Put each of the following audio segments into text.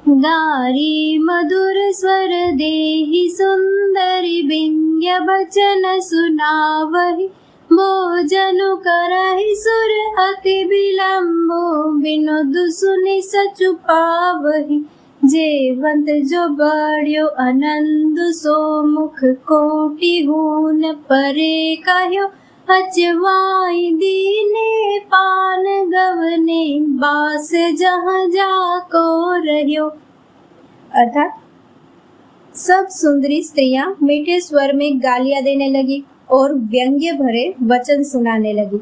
गारी मधुर स्वर देहि सुंदरी बिंग्य बचन सुनावहि। भोजनु करहि सुर अति विलंबो विनोद सुनि सचु पावहि। जेवंत जो बड़्यो आनंद सो मुख कोटि हून परे कहयो। अचवाई दीने पान गवने बास जहाँ जाको रह्यो। अर्थात सब सुंदरी स्त्रियां मीठे स्वर में गालियां देने लगी और व्यंग्य भरे वचन सुनाने लगी।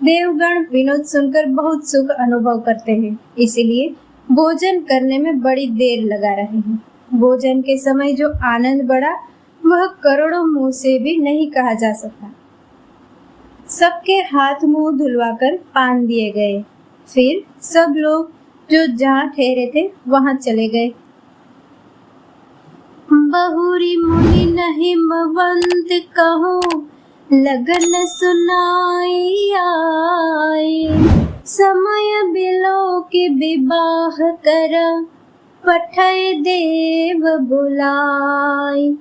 देवगण विनोद सुनकर बहुत सुख अनुभव करते हैं, इसीलिए भोजन करने में बड़ी देर लगा रहे हैं। भोजन के समय जो आनंद बढ़ा वह करोड़ों मुंह से भी नहीं कहा जा सकता। सबके हाथ मुंह धुलवाकर पान दिए गए। फिर सब लोग जो जहाँ ठहरे थे वहां चले गए। बहुरी मुनि नहिमवंत कहो लगन सुनाई आए। समय बिलो के विवाह कर पठय देव बुलाए।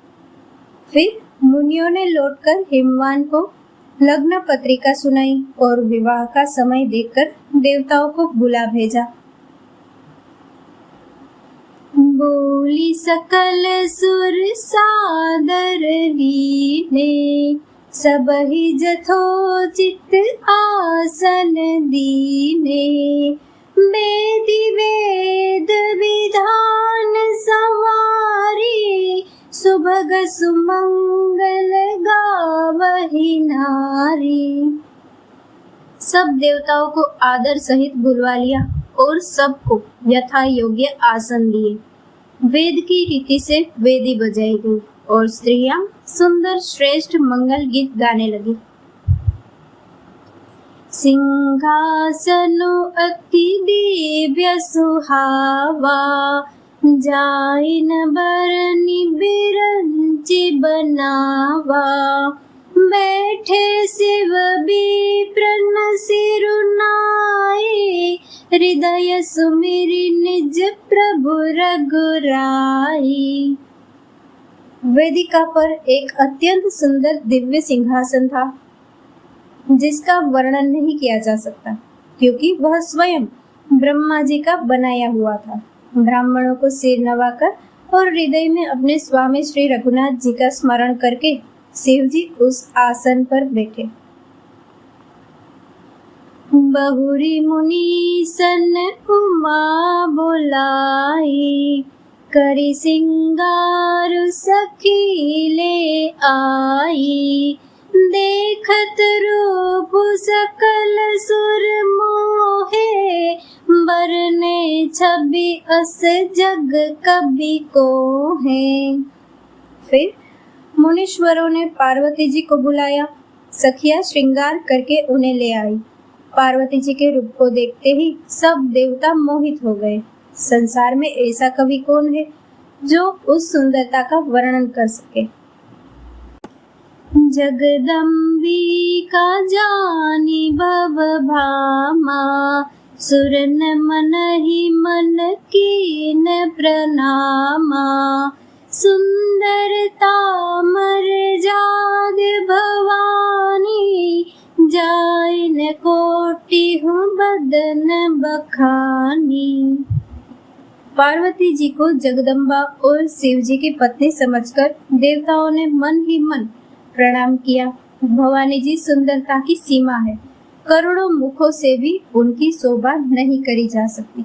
फिर मुनियों ने लौटकर हिमवान को लग्न पत्रिका सुनाई और विवाह का समय देखकर देवताओं को बुला भेजा। बोली सकल सुर सादर लीने सबहि जथोचित आसन दीने। वेदी वेद विधान सवारी सुभग सुमंगल गावहि नारी। सब देवताओं को आदर सहित बुलवा लिया और सबको यथा योग्य आसन दिए। वेद की रीति से वेदी बजाई गई और स्त्रियां सुंदर श्रेष्ठ मंगल गीत गाने लगी। सिंहासनो अति दिव्य सुहावा जाइन बरनि बिरंचि बनावा। बैठे शिव विप्रन सिरुनाई हृदय सुमिरि निज प्रभु रघुराई। वेदिका पर एक अत्यंत सुंदर दिव्य सिंहासन था जिसका वर्णन नहीं किया जा सकता, क्योंकि वह स्वयं ब्रह्मा जी का बनाया हुआ था। ब्राह्मणों को सिर नवाकर और हृदय में अपने स्वामी श्री रघुनाथ जी का स्मरण करके शिव जी उस आसन पर बैठे। बहुरी मुनि सन उमा बुलाई करी सिंगार सखी ले आई। देखत रूप सकल सुर मोहे बरने छवि अस जग कभी को है। फिर मुनीश्वरों ने पार्वती जी को बुलाया। सखिया श्रृंगार करके उन्हें ले आई। पार्वती जी के रूप को देखते ही सब देवता मोहित हो गए। संसार में ऐसा कवि कौन है जो उस सुंदरता का वर्णन कर सके। जगदम्बिका जानी भव भामा सुरन मन ही मन कीन प्रणामा। सुंदरता मर्याद भवानी जाइन कोटि हूँ बदन बखानी। पार्वती जी को जगदम्बा और शिव जी की पत्नी समझकर देवताओं ने मन ही मन प्रणाम किया। भवानी जी सुंदरता की सीमा है, करोड़ों मुखों से भी उनकी शोभा नहीं करी जा सकती।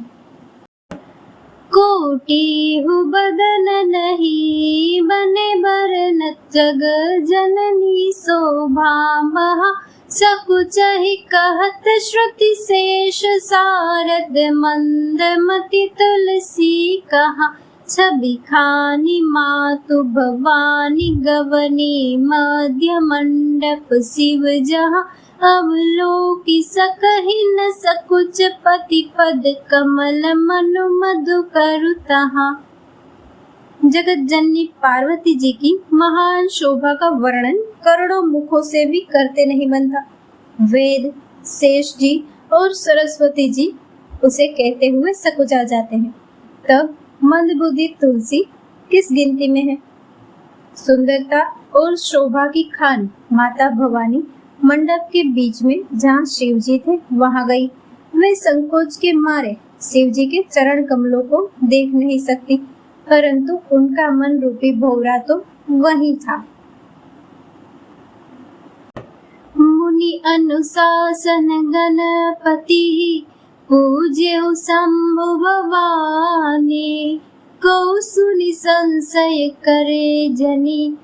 कोटि हूँ बदन नहीं बने बरन जग जननी शोभा महा। सकुच ही कहत श्रुति शेष सारद मंद मति तुलसी कहा। छवि खानी मातु भवानी गवनी मध्य मंडप शिव जहाँ। अवलोकि सकहि न सकुच पति पद कमल मनु मधु करु तहाँ। जगत जननी पार्वती जी की महान शोभा का वर्णन करोड़ों मुखों से भी करते नहीं बनता। वेद, शेष जी और सरस्वती जी उसे कहते हुए सकुचा जाते हैं। तब मंदबुद्धि तुलसी किस गिनती में है? सुंदरता और शोभा की खान माता भवानी मंडप के बीच में जहाँ शिव जी थे वहां गई। वे संकोच के मारे शिव जी के चरण कमलों को देख नहीं सकती, परंतु उनका मन रूपी भौरा तो वहीं था। मुनि अनुशासन गणपति पूज्य शंभु भवानी, को सुनि संशय करे जनी,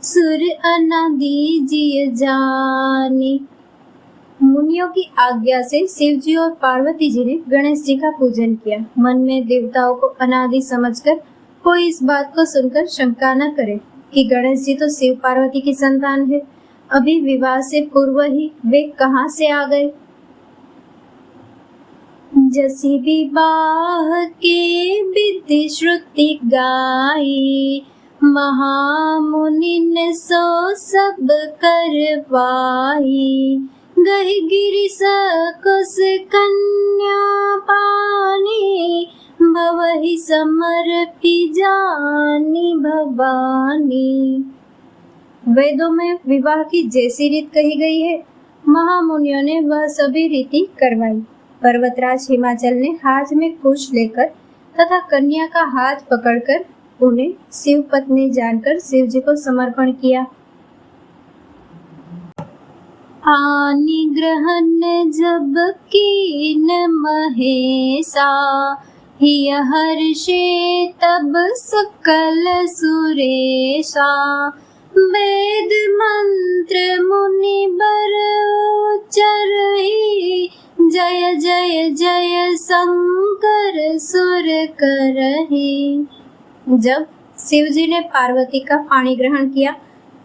सुर अनादि जिय जानी। मुनियों की आज्ञा से शिव जी और पार्वती जी ने गणेश जी का पूजन किया। मन में देवताओं को अनादि समझकर कोई इस बात को सुनकर शंका न करे कि गणेश जी तो शिव पार्वती की संतान है, अभी विवाह से पूर्व ही वे कहाँ से आ गए। जसी विवाह के विधि श्रुति गाई, महामुनि ने सो सब करवाई, गही गिरि सकुस कन्या पानी, भवहि समर्पी जानी भवानी। वेदों में विवाह की जैसी रीत कही गई है, महामुनियों ने वह सभी रीति करवाई। पर्वतराज हिमाचल ने हाथ में कुश लेकर तथा कन्या का हाथ पकड़कर उन्हें शिव पत्नी जानकर शिव जी को समर्पण किया। आनी ग्रहण जब कीन महेशा, हिय हर्षे तब सकल सुरेशा, वेद मंत्र मुनि बर उच्चरहि, जय जय जय शंकर सुर करहि। जब शिव जी ने पार्वती का पाणी ग्रहण किया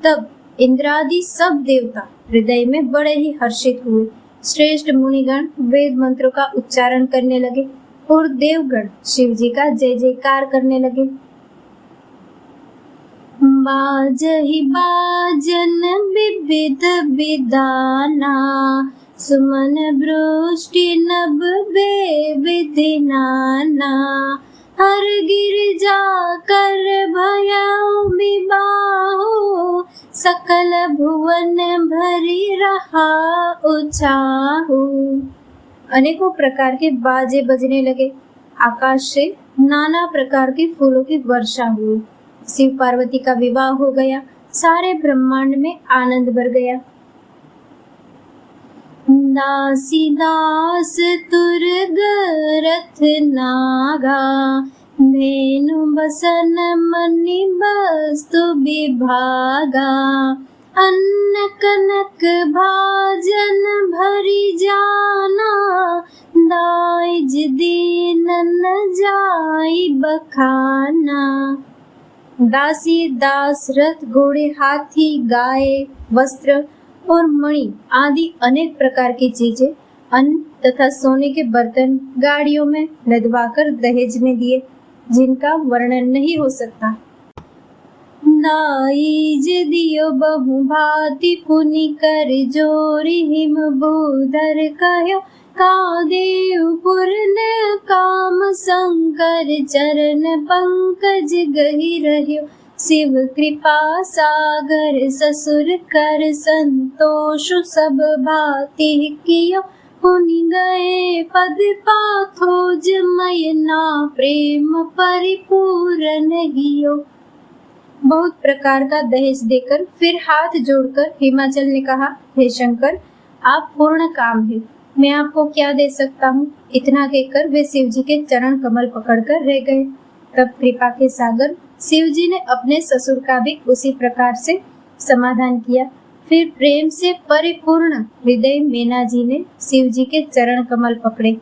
तब इंद्रादि सब देवता हृदय में बड़े ही हर्षित हुए। श्रेष्ठ मुनिगण वेद मंत्रों का उच्चारण करने लगे और देवगण शिव जी का जय जयकार करने लगे। बाजहि बाजन विविध विदाना, सुमन वृष्टि नभ विधि नाना, हर गिरिजा कर भयउ विबाहु, सकल भुवन भरी रहा उछाहु। अनेकों प्रकार के बाजे बजने लगे, आकाश से नाना प्रकार के फूलों की वर्षा हुई। शिव पार्वती का विवाह हो गया, सारे ब्रह्मांड में आनंद भर गया। दासी दास तुरग रथ नागा, धेनु बसन मणि वस्तु विभागा, अन्न कनक भाजन भरी जाना, दाइज दीनन जाई बखाना। दासी दास रथ घोड़े हाथी गाय वस्त्र और मणि आदि अनेक प्रकार की चीजें अन्न तथा सोने के बर्तन गाड़ियों में लदवाकर दहेज में दिए, जिनका वर्णन नहीं हो सकता। दाइज दियो बहु भांति पुनि कर जोरी, हिम भूधर कहो का देवपुर न काम, शंकर चरण पंकज गहि रह्यो, शिव कृपा सागर ससुर कर संतोष, सब भांति कियो पुनि गए पद पाथोज, मयना प्रेम परिपूर्ण हियो। बहुत प्रकार का दहेज देकर फिर हाथ जोड़कर हिमाचल ने कहा, हे शंकर, आप पूर्ण काम है, मैं आपको क्या दे सकता हूँ। इतना कहकर वे शिव जी के चरण कमल पकड़कर रह गए। तब कृपा के सागर शिव जी ने अपने ससुर का भी उसी प्रकार से समाधान किया। फिर प्रेम से परिपूर्ण हृदय मीना जी ने शिव जी के चरण कमल पकड़े।